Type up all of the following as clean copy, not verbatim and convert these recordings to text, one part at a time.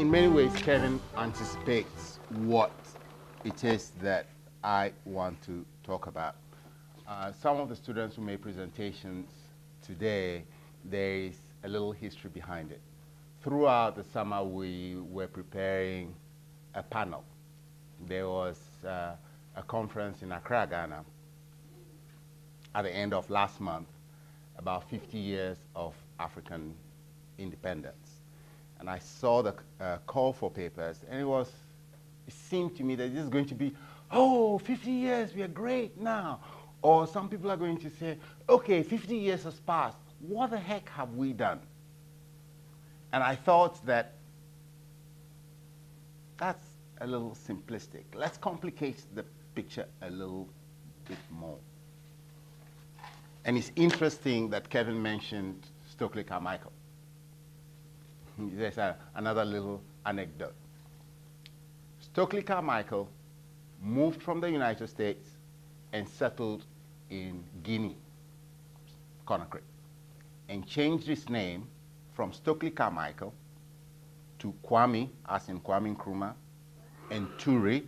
in many ways, Kevin anticipates what it is that I want to talk about. Some of the students who made presentations today, there is a little history behind it. Throughout the summer, we were preparing a panel. There was a conference in Accra, Ghana, at the end of last month, about 50 years of African independence. And I saw the call for papers, and it seemed to me that this is going to be, oh, 50 years, we are great now. Or some people are going to say, okay, 50 years has passed. What the heck have we done? And I thought that that's a little simplistic. Let's complicate the picture a little bit more. And it's interesting that Kevin mentioned Stokely Carmichael. There's another little anecdote. Stokely Carmichael moved from the United States and settled in Guinea, Conakry, and changed his name from Stokely Carmichael to Kwame, as in Kwame Nkrumah, and Ture,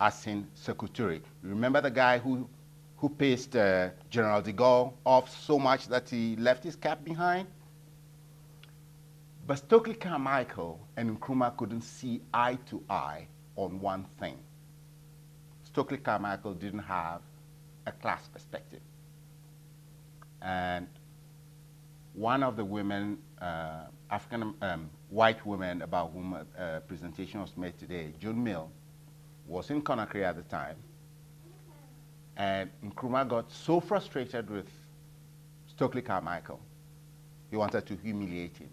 as in Sekou Touré. Remember the guy who pissed General de Gaulle off so much that he left his cap behind? But Stokely Carmichael and Nkrumah couldn't see eye to eye on one thing. Stokely Carmichael didn't have a class perspective. And one of the women, white women about whom a presentation was made today, June Mill, was in Conakry at the time. And Nkrumah got so frustrated with Stokely Carmichael, he wanted to humiliate him.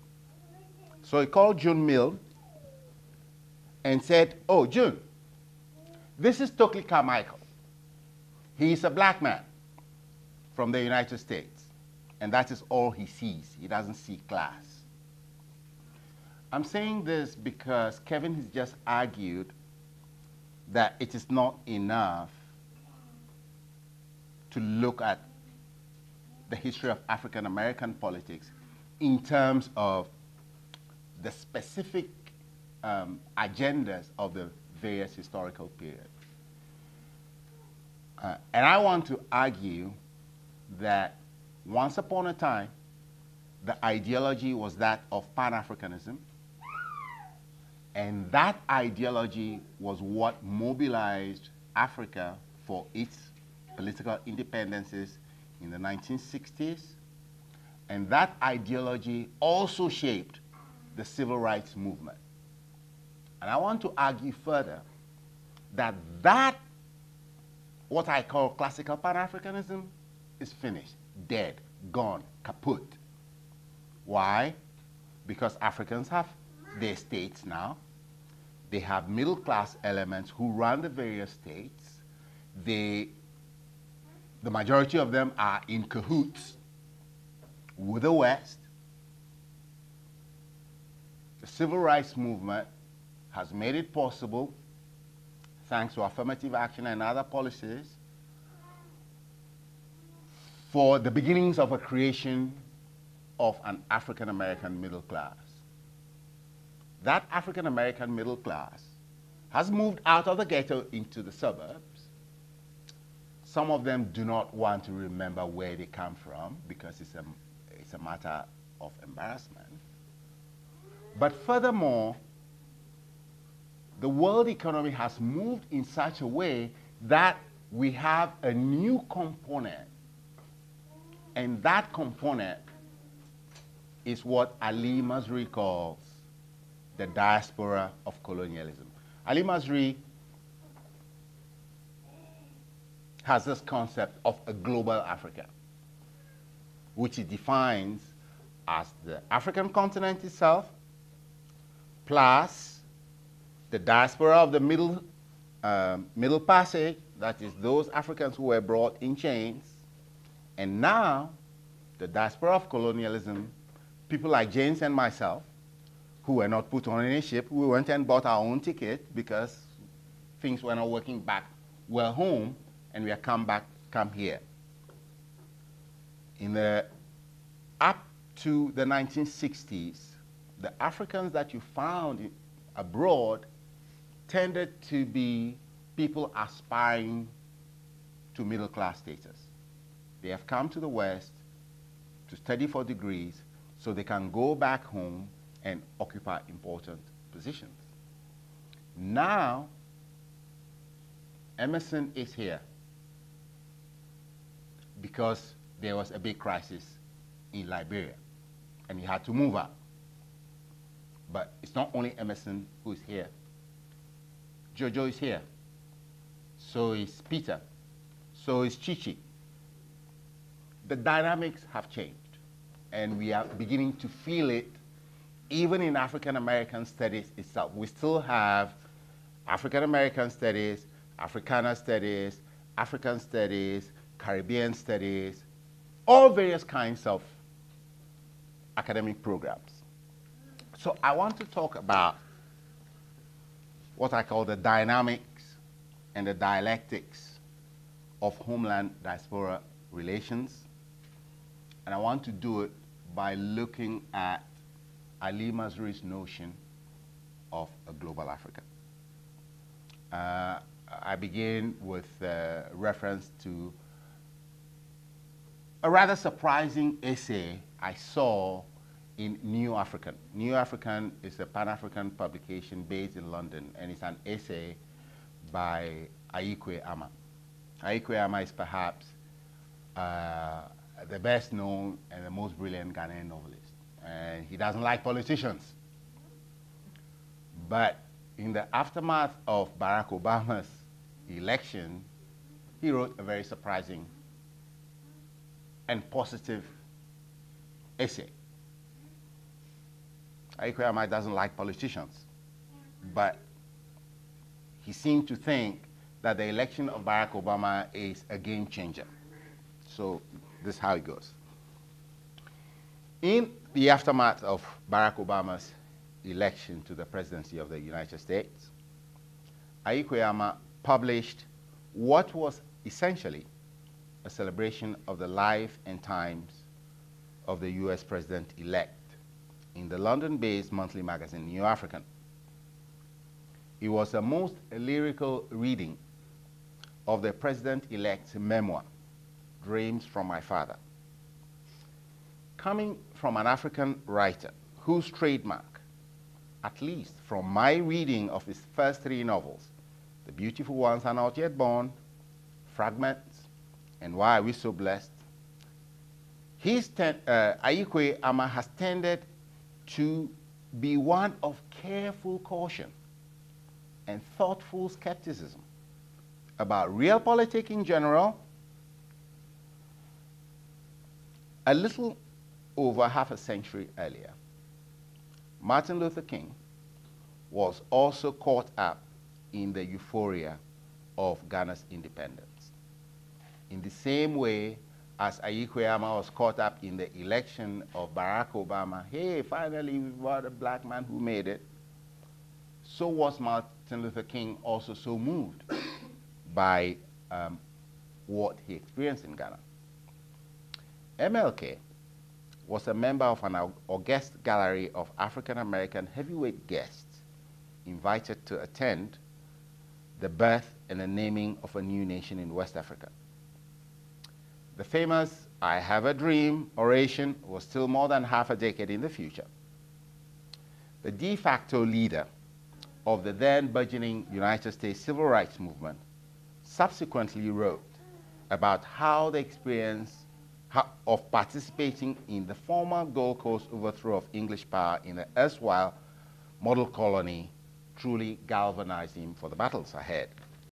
So he called June Mill and said, oh, June, this is Stokely Carmichael. He is a black man from the United States, and that is all he sees. He doesn't see class. I'm saying this because Kevin has just argued that it is not enough to look at the history of African American politics in terms of the specific agendas of the various historical periods. And I want to argue that once upon a time, the ideology was that of Pan-Africanism, and that ideology was what mobilized Africa for its political independences in the 1960s, and that ideology also shaped the civil rights movement. And I want to argue further that what I call classical Pan-Africanism is finished, dead, gone, kaput. Why? Because Africans have their states now. They have middle-class elements who run the various states. The majority of them are in cahoots with the West. The civil rights movement has made it possible, thanks to affirmative action and other policies, for the beginnings of a creation of an African-American middle class. That African-American middle class has moved out of the ghetto into the suburbs. Some of them do not want to remember where they come from because it's a matter of embarrassment. But furthermore, the world economy has moved in such a way that we have a new component. And that component is what Ali Masri calls the diaspora of colonialism. Ali Masri has this concept of a global Africa, which he defines as the African continent itself, plus the diaspora of the Middle Passage, that is those Africans who were brought in chains, and now the diaspora of colonialism, people like James and myself, who were not put on any ship. We went and bought our own ticket because things were not working back well home, and we have come here. Up to the 1960s, the Africans that you found abroad tended to be people aspiring to middle-class status. They have come to the West to study for degrees so they can go back home and occupy important positions. Now, Emerson is here because there was a big crisis in Liberia and he had to move out. But it's not only Emerson who is here. Jojo is here. So is Peter. So is Chichi. The dynamics have changed, and we are beginning to feel it even in African American studies itself. We still have African American studies, Africana studies, African studies, Caribbean studies, all various kinds of academic programs. So I want to talk about what I call the dynamics and the dialectics of homeland diaspora relations. And I want to do it by looking at Ali Mazrui's notion of a global Africa. I begin with reference to a rather surprising essay I saw in New African. New African is a Pan-African publication based in London, and it's an essay by Aikwe Ama. Aikwe Ama is perhaps the best known and the most brilliant Ghanaian novelist. And he doesn't like politicians. But in the aftermath of Barack Obama's election, he wrote a very surprising and positive essay. Aikwe Ama doesn't like politicians, but he seemed to think that the election of Barack Obama is a game changer. So this is how it goes. In the aftermath of Barack Obama's election to the presidency of the United States, Aikwe Ama published what was essentially a celebration of the life and times of the US president-elect in the London-based monthly magazine New African. It was a most lyrical reading of the president-elect's memoir, Dreams from My Father. Coming from an African writer whose trademark, at least from my reading of his first three novels, The Beautiful Ones Are Not Yet Born, Fragments, and Why Are We So Blessed, Aikwe Ama has tended to be one of careful caution and thoughtful skepticism about realpolitik in general. A little over half a century earlier, Martin Luther King was also caught up in the euphoria of Ghana's independence. In the same way as Aikwe Ama was caught up in the election of Barack Obama, hey, finally we've got a black man who made it, so was Martin Luther King also so moved by what he experienced in Ghana. MLK was a member of an august gallery of African-American heavyweight guests invited to attend the birth and the naming of a new nation in West Africa. The famous I Have a Dream oration was still more than half a decade in the future. The de facto leader of the then burgeoning United States civil rights movement subsequently wrote about how the experience of participating in the former Gold Coast overthrow of English power in the erstwhile model colony truly galvanized him for the battles ahead.